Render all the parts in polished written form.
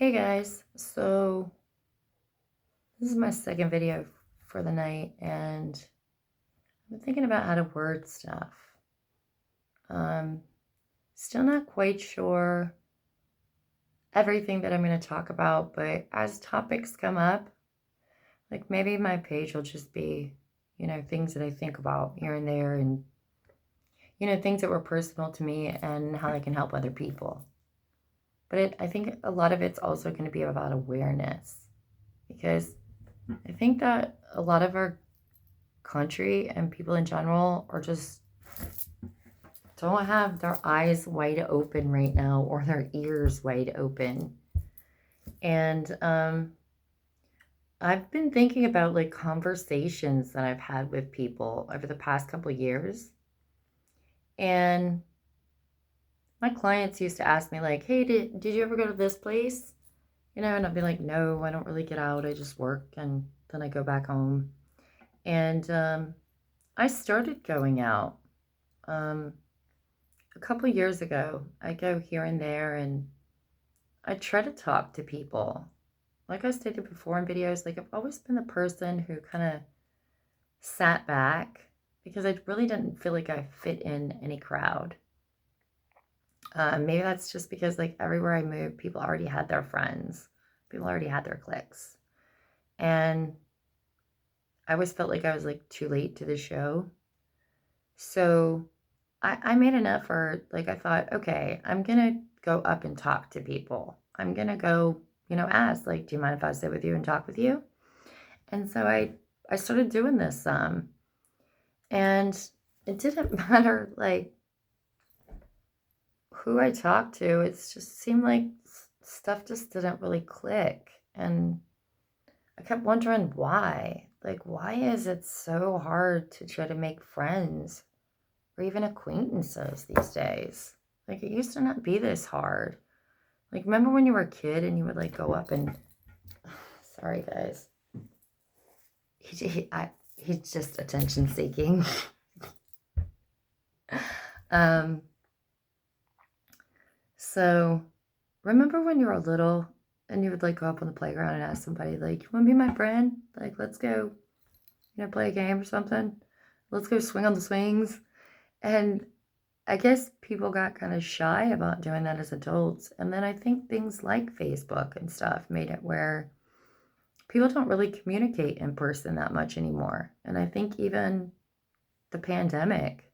Hey guys, so this is my second video for the night, and I'm thinking about how to word stuff. Um, Still not quite sure everything that I'm going to talk about, but as topics come up, like maybe my page will just be, things that I think about here and there, and, things that were personal to me and how they can help other people. But I think a lot of it's also going to be about awareness because I think that a lot of our country and people in general are just don't have their eyes wide open right now or their ears wide open. And I've been thinking about like conversations that I've had with people over the past couple of years. And my clients used to ask me like, "Hey, did you ever go to this place?" And I'd be like, "No, I don't really get out. I just work and then I go back home." And I started going out. Um, a couple years ago, I go here and there and I try to talk to people. Like I stated before in videos, like I've always been the person who kind of sat back because I really didn't feel like I fit in any crowd. Maybe that's just because like everywhere I moved, people already had their friends, people already had their cliques. And I always felt like I was like too late to the show. So I made an effort. Like I thought, okay, I'm gonna go up and talk to people. I'm gonna go, ask, like, do you mind if I sit with you and talk with you? And so I started doing this and it didn't matter like who I talked to. It just seemed like stuff just didn't really click. And I kept wondering why. Like, why is it so hard to try to make friends or even acquaintances these days? Like, it used to not be this hard. Like, remember when you were a kid and you would like go up and, sorry guys, he's just attention seeking. um, so remember when you were little and you would like go up on the playground and ask somebody like, "You want to be my friend? Like, let's go, play a game or something. Let's go swing on the swings." And I guess people got kind of shy about doing that as adults. And then I think things like Facebook and stuff made it where people don't really communicate in person that much anymore. And I think even the pandemic,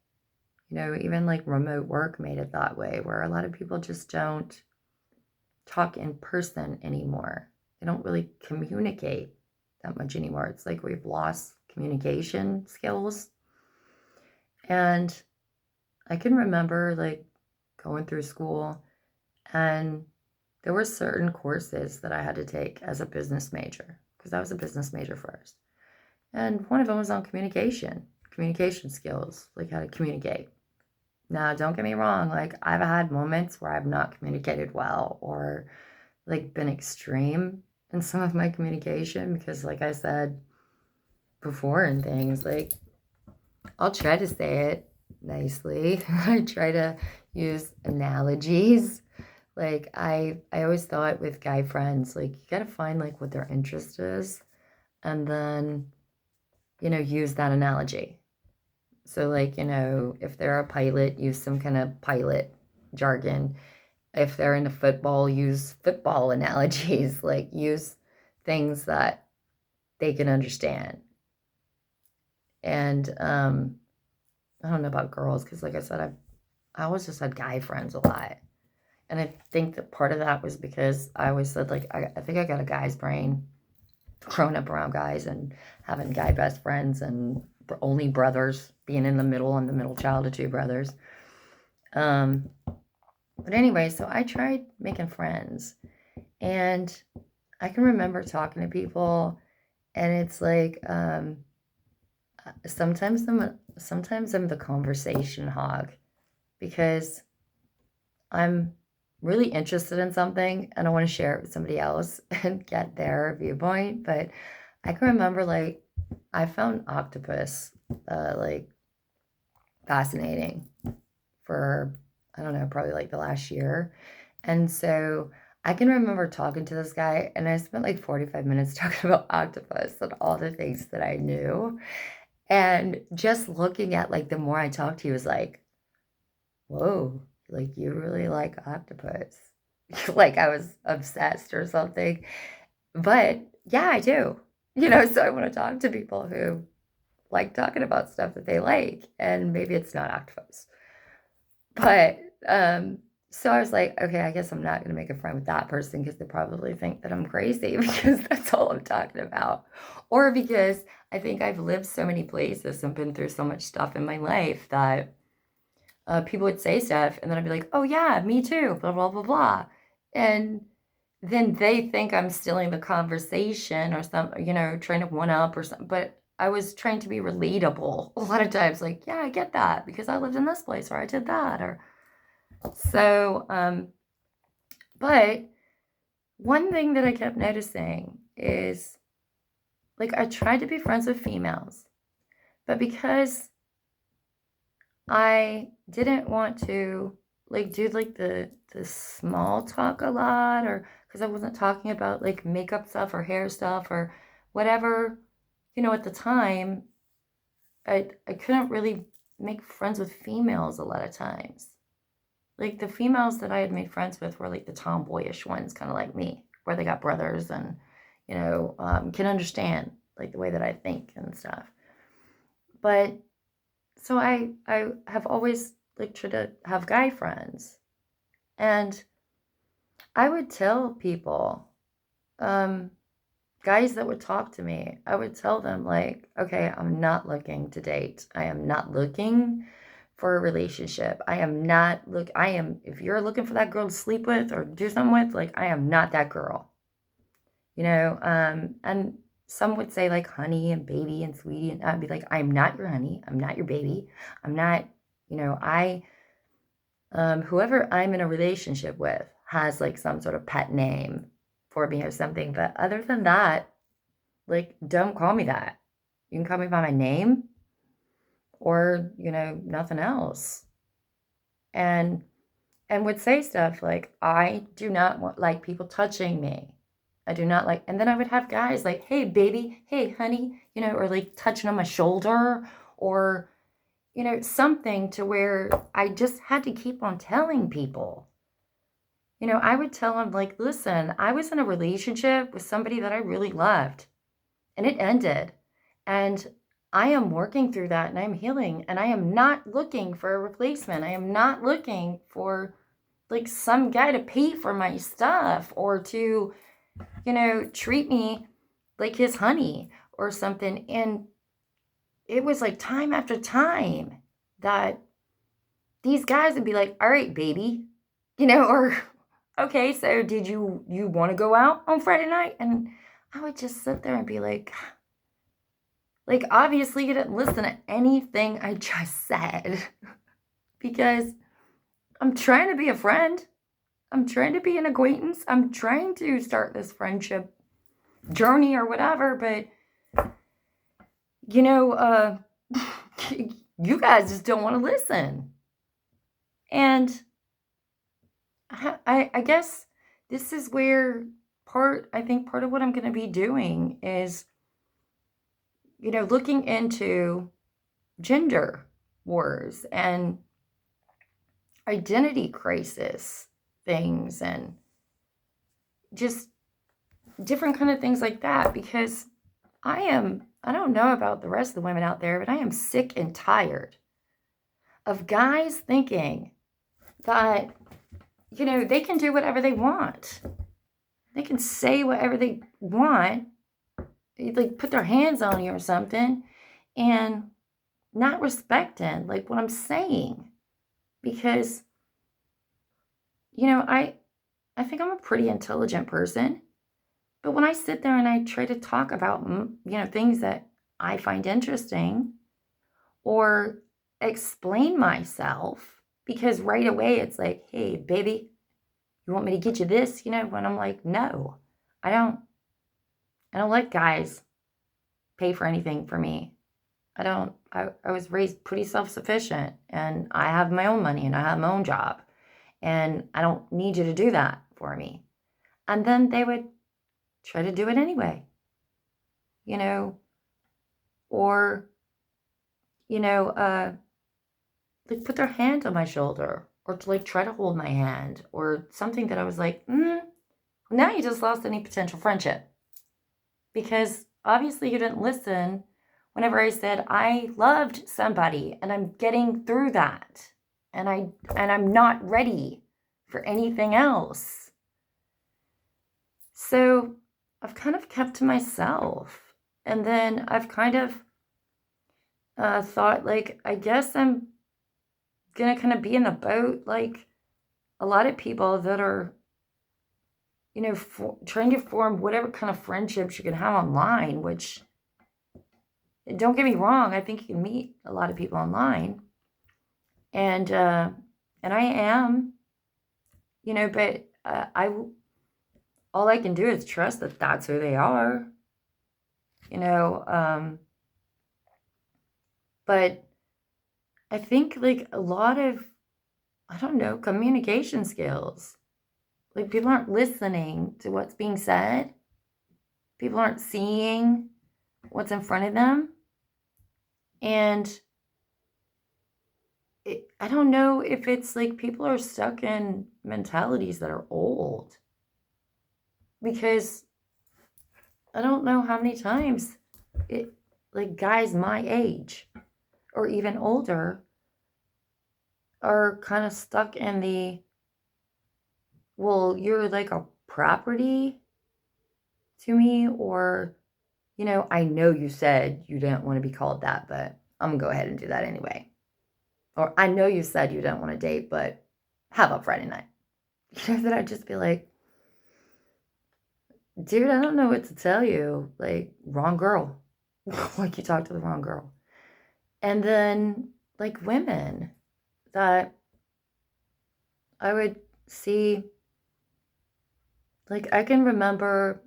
even like remote work made it that way, where a lot of people just don't talk in person anymore. They don't really communicate that much anymore. It's like we've lost communication skills. And I can remember like going through school and there were certain courses that I had to take as a business major because I was a business major first. And one of them was on communication skills, like how to communicate. Now, don't get me wrong, like I've had moments where I've not communicated well or like been extreme in some of my communication because like I said before and things, like I'll try to say it nicely. I try to use analogies. Like I always thought with guy friends, like you gotta find like what their interest is and then, use that analogy. So like, if they're a pilot, use some kind of pilot jargon. If they're into football, use football analogies, like use things that they can understand. And I don't know about girls because, like I said, I always just had guy friends a lot, and I think that part of that was because I always said like I think I got a guy's brain, growing up around guys and having guy best friends and only brothers, being in the middle and the middle child of two brothers. Um, but anyway, so I tried making friends, and I can remember talking to people, and it's like sometimes I'm the conversation hog because I'm really interested in something and I want to share it with somebody else and get their viewpoint. But I can remember like I found octopus like fascinating for I don't know, probably like the last year. And so I can remember talking to this guy, and I spent like 45 minutes talking about octopus and all the things that I knew. And just looking at like the more I talked, he was like, whoa, like you really like octopus. Like I was obsessed or something. But yeah, I do. So I want to talk to people who like talking about stuff that they like, and maybe it's not octopus. But so I was like, okay, I guess I'm not going to make a friend with that person because they probably think that I'm crazy because that's all I'm talking about. Or because I think I've lived so many places and been through so much stuff in my life that people would say stuff and then I'd be like, oh yeah, me too, blah, blah, blah, blah. And then they think I'm stealing the conversation or something, trying to one up or something. But I was trying to be relatable a lot of times, like, yeah, I get that because I lived in this place or I did that or so. But one thing that I kept noticing is like I tried to be friends with females, but because I didn't want to like do like the small talk a lot or because I wasn't talking about like makeup stuff or hair stuff or whatever, at the time, I couldn't really make friends with females a lot of times. Like the females that I had made friends with were like the tomboyish ones, kind of like me, where they got brothers and, can understand like the way that I think and stuff. But so I have always like tried to have guy friends, and I would tell people, guys that would talk to me, I would tell them like, okay, I'm not looking to date. I am not looking for a relationship. If you're looking for that girl to sleep with or do something with, like, I am not that girl, and some would say like honey and baby and sweetie, and I'd be like, I'm not your honey. I'm not your baby. I'm not, whoever I'm in a relationship with has like some sort of pet name for me or something. But other than that, like, don't call me that. You can call me by my name or, nothing else. And would say stuff like, I do not want like people touching me. I do not like, and then I would have guys like, hey, baby, hey, honey, or like touching on my shoulder or, something to where I just had to keep on telling people. I would tell them, like, listen, I was in a relationship with somebody that I really loved and it ended. And I am working through that and I'm healing and I am not looking for a replacement. I am not looking for like some guy to pay for my stuff or to, treat me like his honey or something. And it was like time after time that these guys would be like, all right, baby, or okay, so did you want to go out on Friday night? And I would just sit there and be like, obviously you didn't listen to anything I just said because I'm trying to be a friend. I'm trying to be an acquaintance. I'm trying to start this friendship journey or whatever, but you guys just don't want to listen. And I guess this is where part of what I'm going to be doing is, looking into gender wars and identity crisis things and just different kind of things like that, because I don't know about the rest of the women out there, but I am sick and tired of guys thinking that, they can do whatever they want. They can say whatever they want, like put their hands on you or something, and not respecting like what I'm saying. Because, I think I'm a pretty intelligent person. But when I sit there and I try to talk about, things that I find interesting or explain myself, because right away it's like, hey, baby, you want me to get you this? When I'm like, no, I don't let guys pay for anything for me. I was raised pretty self-sufficient and I have my own money and I have my own job and I don't need you to do that for me. And then they would try to do it anyway, or, you know, uh, like put their hand on my shoulder or to like try to hold my hand or something that I was like, now you just lost any potential friendship because obviously you didn't listen whenever I said I loved somebody and I'm getting through that and I'm not ready for anything else. So I've kind of kept to myself. And then I've kind of thought, like, I guess I'm gonna kind of be in the boat like a lot of people that are, trying to form whatever kind of friendships you can have online, which, don't get me wrong, I think you can meet a lot of people online. And I am, but all I can do is trust that that's who they are, you know. But I think like a lot of, I don't know, communication skills. Like people aren't listening to what's being said. People aren't seeing what's in front of them. And I don't know if it's like people are stuck in mentalities that are old. Because I don't know how many times like guys my age or even older are kind of stuck in the, well, you're like a property to me, or, I know you said you didn't want to be called that, but I'm gonna go ahead and do that anyway. Or I know you said you didn't want to date, but how about Friday night? That I'd just be like, dude, I don't know what to tell you. Like, wrong girl. Like, you talked to the wrong girl. And then, like, women that I would see, like, I can remember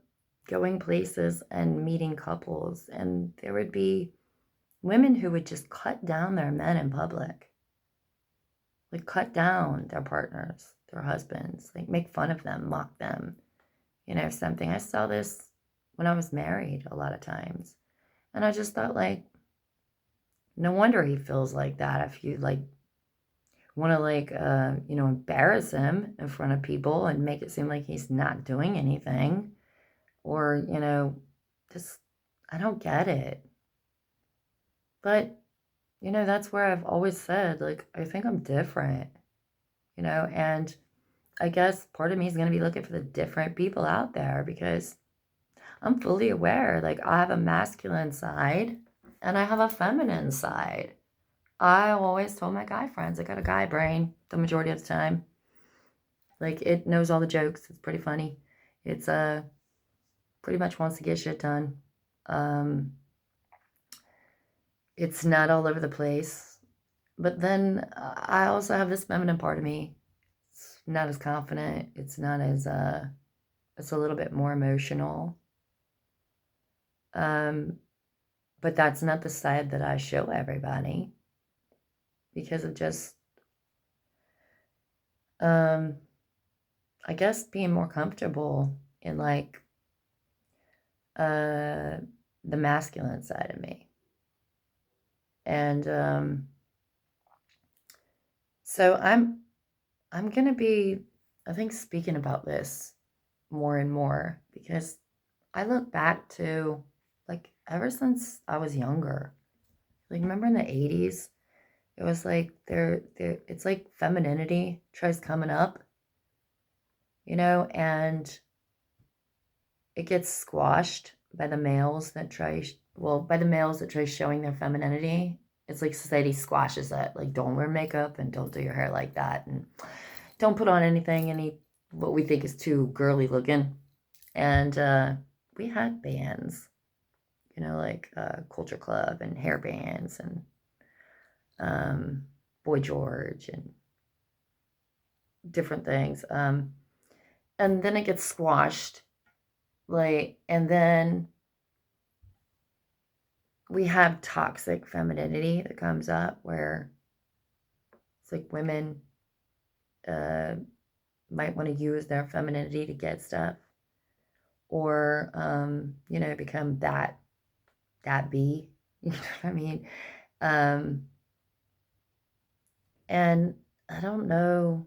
going places and meeting couples, and there would be women who would just cut down their men in public. Like, cut down their partners, their husbands, like, make fun of them, mock them, something. I saw this when I was married a lot of times. And I just thought, like, no wonder he feels like that if you, like, want to, like, embarrass him in front of people and make it seem like he's not doing anything. Or, just, I don't get it. But, that's where I've always said, like, I think I'm different, and I guess part of me is going to be looking for the different people out there because I'm fully aware, like, I have a masculine side and I have a feminine side. I always told my guy friends, I got a guy brain the majority of the time. Like, it knows all the jokes. It's pretty funny. It's, pretty much wants to get shit done. It's not all over the place. But then I also have this feminine part of me. It's not as confident. It's not as, it's a little bit more emotional. But that's not the side that I show everybody because of just, I guess being more comfortable in like, the masculine side of me. And, so I'm going to be, I think, speaking about this more and more because I look back to, like, ever since I was younger. Like, remember in the 80s? It was like it's like femininity tries coming up, and it gets squashed by the males that try, by the males that try showing their femininity. It's like society squashes it. Like, don't wear makeup and don't do your hair like that. And don't put on what we think is too girly looking. And we had bands, like Culture Club and hair bands and Boy George and different things. And then it gets squashed. And then we have toxic femininity that comes up where it's like women might want to use their femininity to get stuff. or, become that B. You know what I mean? Um, and I don't know.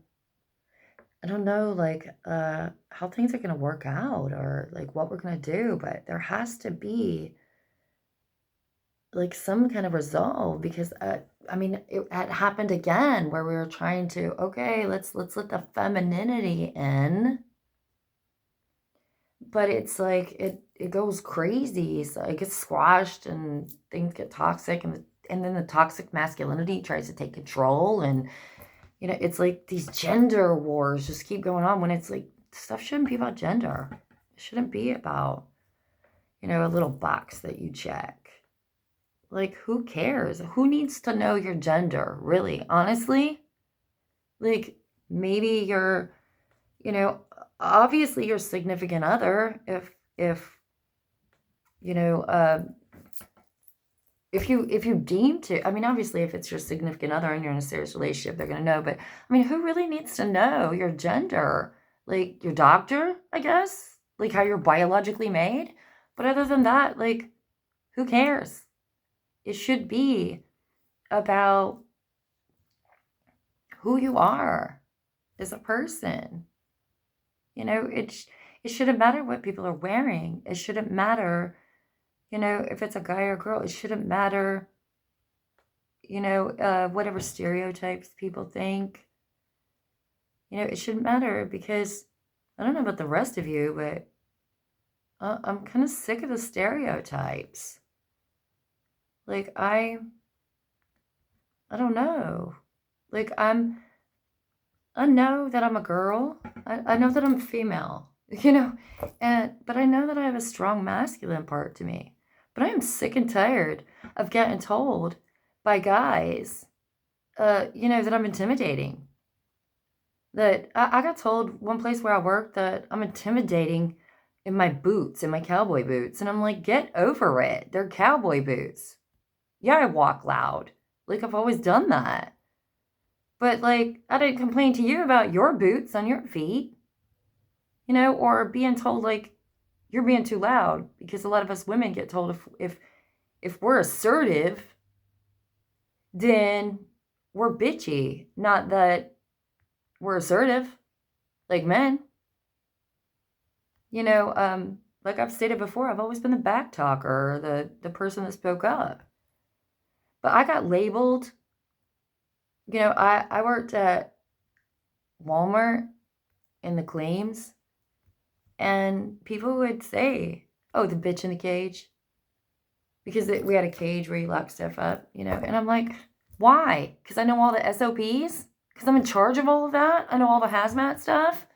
I don't know, like, how things are going to work out or like what we're going to do, but there has to be like some kind of resolve because I mean it had happened again where we were trying to okay let's let the femininity in, but it's like it goes crazy, so it gets squashed and things get toxic, and then the toxic masculinity tries to take control, and it's like these gender wars just keep going on when it's like stuff shouldn't be about gender. It shouldn't be about a little box that you check. Like, who cares? Who needs to know your gender, really? Honestly? Like, maybe you know, obviously your significant other, you know, uh, if you deem to, I mean, obviously if it's your significant other and you're in a serious relationship, they're going to know. But, I mean, who really needs to know your gender? Like, your doctor, I guess? Like, how you're biologically made? But other than that, like, who cares? It should be about who you are as a person. It shouldn't matter what people are wearing. It shouldn't matter, if it's a guy or a girl. It shouldn't matter, whatever stereotypes people think. It shouldn't matter because I don't know about the rest of you, but I'm kind of sick of the stereotypes. Like, I don't know. Like, I know that I'm a girl. I know that I'm female, but I know that I have a strong masculine part to me. But I am sick and tired of getting told by guys, that I'm intimidating. That I got told one place where I work that I'm intimidating in my boots, in my cowboy boots. And I'm like, get over it. They're cowboy boots. Yeah, I walk loud. Like, I've always done that. But, like, I didn't complain to you about your boots on your feet, or being told, like, you're being too loud, because a lot of us women get told if we're assertive, then we're bitchy. Not that we're assertive, like men. Like I've stated before, I've always been the back talker, the person that spoke up. But I got labeled. I worked at Walmart in the claims, and people would say, oh, the bitch in the cage. Because we had a cage where you lock stuff up, And I'm like, why? Because I know all the SOPs? Because I'm in charge of all of that? I know all the hazmat stuff?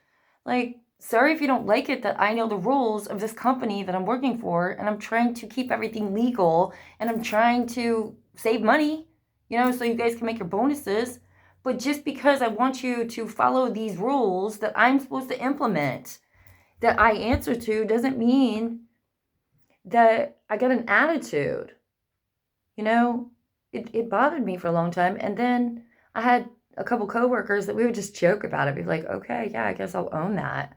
Like, sorry if you don't like it that I know the rules of this company that I'm working for, and I'm trying to keep everything legal, and I'm trying to save money, so you guys can make your bonuses. But just because I want you to follow these rules that I'm supposed to implement, that I answer to, doesn't mean that I got an attitude. It bothered me for a long time. And then I had a couple coworkers that we would just joke about it. Be like, okay, yeah, I guess I'll own that.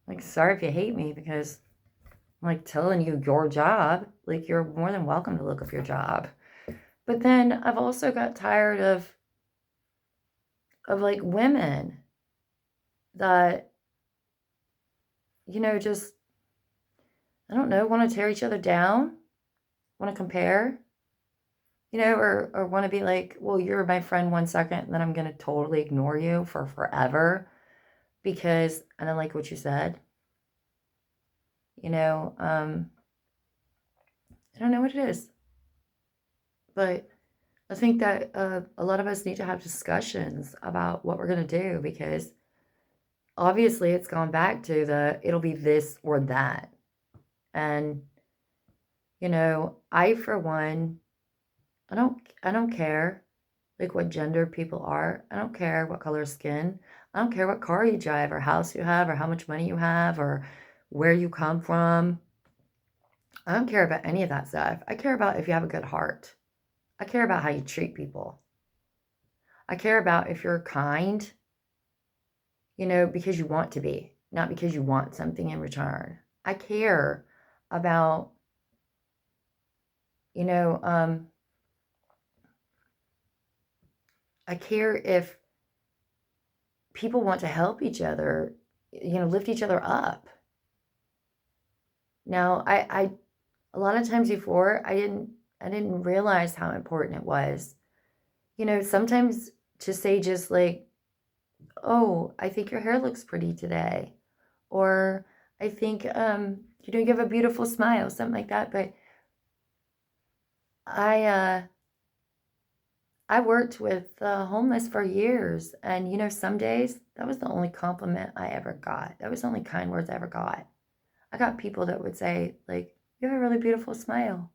Like, sorry if you hate me because I'm like telling you your job. Like, you're more than welcome to look up your job. But then I've also got tired of like women that, just, I don't know, want to tear each other down, want to compare, or want to be like, well, you're my friend 1 second, and then I'm going to totally ignore you for forever because I don't like what you said. I don't know what it is. But I think that a lot of us need to have discussions about what we're going to do because obviously it's gone back to it'll be this or that. And, I, for one, I don't care like what gender people are. I don't care what color skin. I don't care what car you drive or house you have or how much money you have or where you come from. I don't care about any of that stuff. I care about if you have a good heart. I care about how you treat people. I care about if you're kind, because you want to be, not because you want something in return. I care about, you know, I care if people want to help each other, lift each other up. Now, I a lot of times before I didn't realize how important it was. Sometimes to say just like, "Oh, I think your hair looks pretty today," or "I think you have a beautiful smile," something like that. But I uh, I worked with homeless for years, and some days that was the only compliment I ever got. That was the only kind words I ever got. I got people that would say like, "You have a really beautiful smile,"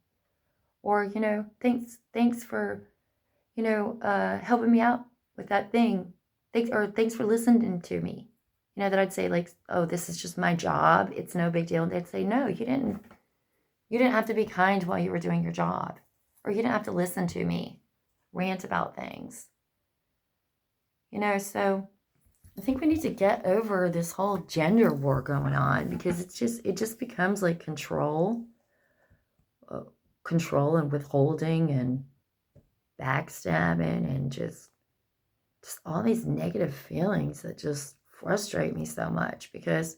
or thanks for helping me out with that thing. Thanks for listening to me. That I'd say like, "Oh, this is just my job. It's no big deal." And they'd say, "No, you didn't. You didn't have to be kind while you were doing your job, or you didn't have to listen to me rant about things." So I think we need to get over this whole gender war going on, because it just becomes like uh, control and withholding and backstabbing and just all these negative feelings that just frustrate me so much, because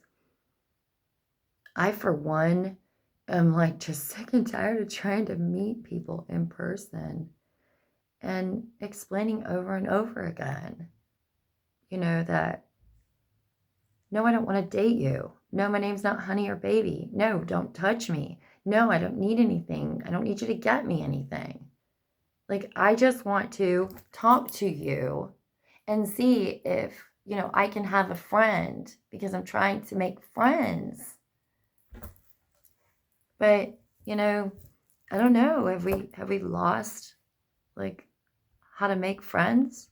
I, for one, am like just sick and tired of trying to meet people in person and explaining over and over again, that no, I don't want to date you. No, my name's not Honey or Baby. No, don't touch me. No, I don't need anything. I don't need you to get me anything. Like, I just want to talk to you and see if, I can have a friend, because I'm trying to make friends. But, I don't know. Have we lost like how to make friends?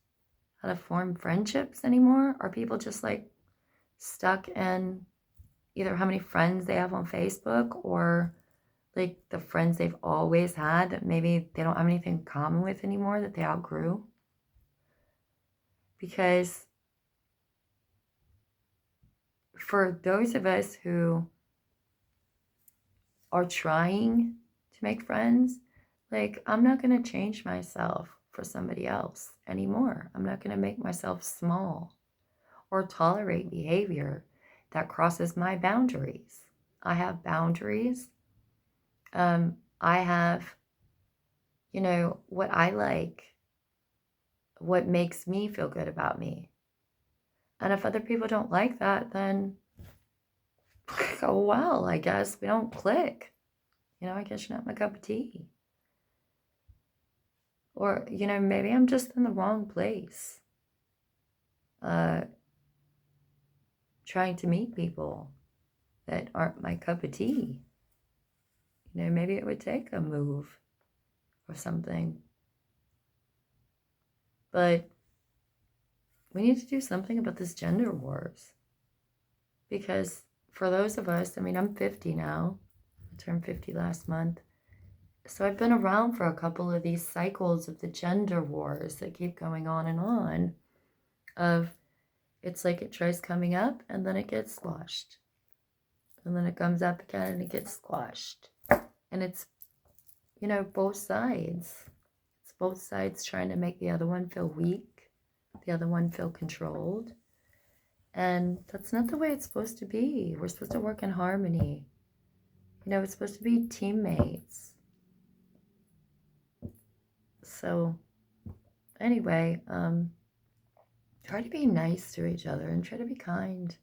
How to form friendships anymore? Are people just like stuck in either how many friends they have on Facebook, or like the friends they've always had that maybe they don't have anything in common with anymore, that they outgrew? Because for those of us who are trying to make friends, like, I'm not going to change myself for somebody else anymore. I'm not going to make myself small or tolerate behavior that crosses my boundaries. I have boundaries. I have, what I like, what makes me feel good about me. And if other people don't like that, then, oh well, I guess we don't click. I guess you're not my cup of tea. Or, maybe I'm just in the wrong place. Trying to meet people that aren't my cup of tea. Maybe it would take a move or something. But we need to do something about this gender wars. Because for those of us, I'm 50 now. I turned 50 last month. So I've been around for a couple of these cycles of the gender wars that keep going on and on. It's like it tries coming up and then it gets squashed. And then it comes up again and it gets squashed. And it's, both sides. It's both sides trying to make the other one feel weak, the other one feel controlled. And that's not the way it's supposed to be. We're supposed to work in harmony. It's supposed to be teammates. So, anyway, try to be nice to each other and try to be kind.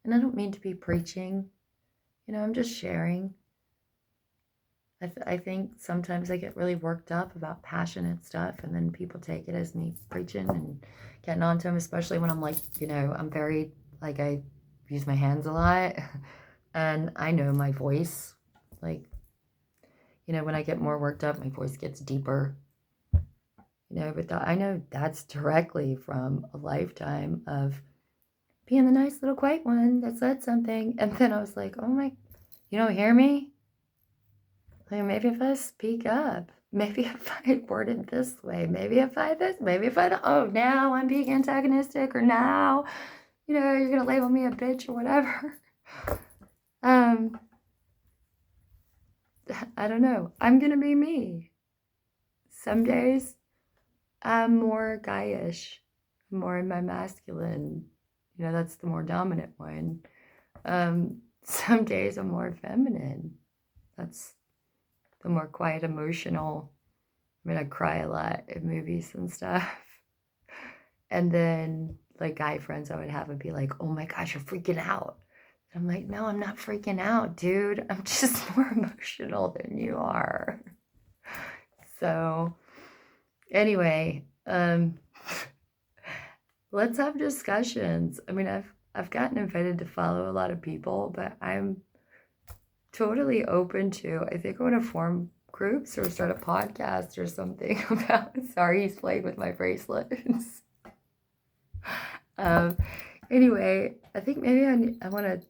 And I don't mean to be preaching. I'm just sharing. I think sometimes I get really worked up about passionate stuff, and then people take it as me preaching and getting on to them, especially when I'm like, I'm very, like, I use my hands a lot, and I know my voice, like, when I get more worked up, my voice gets deeper, but I know that's directly from a lifetime of being the nice little quiet one that said something, and then I was like, oh my, you don't hear me? Like, maybe if I speak up, maybe if I word it this way, maybe if I don't, oh, now I'm being antagonistic, or now, you're going to label me a bitch or whatever. Um, I don't know. I'm gonna be me. Some days I'm more guyish, more in my masculine. You know, that's the more dominant one. Some days I'm more feminine. That's the more quiet, emotional. I mean, I cry a lot in movies and stuff. And then, like, guy friends I would have would be like, oh my gosh, you're freaking out. I'm like, no, I'm not freaking out, dude. I'm just more emotional than you are. So, anyway, let's have discussions. I mean, I've gotten invited to follow a lot of people, but I'm totally open to. I think I want to form groups or start a podcast or something about. Sorry, he's playing with my bracelets. um, anyway, I think maybe I want to,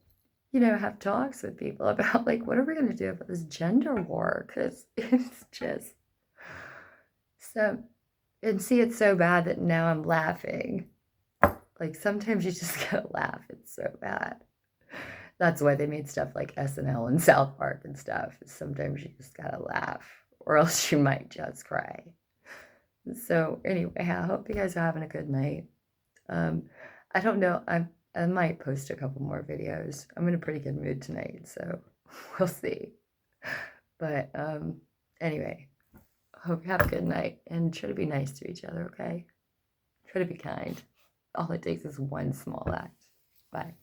have talks with people about like what are we going to do about this gender war? Because it's just so. And see, it's so bad that now I'm laughing. Like sometimes you just gotta laugh. It's so bad. That's why they made stuff like SNL and South Park and stuff. Sometimes you just gotta laugh, or else you might just cry. So anyway, I hope you guys are having a good night. I don't know. I might post a couple more videos. I'm in a pretty good mood tonight, so we'll see. But anyway, hope you have a good night and try to be nice to each other. Okay, try to be kind. All it takes is one small act. Bye.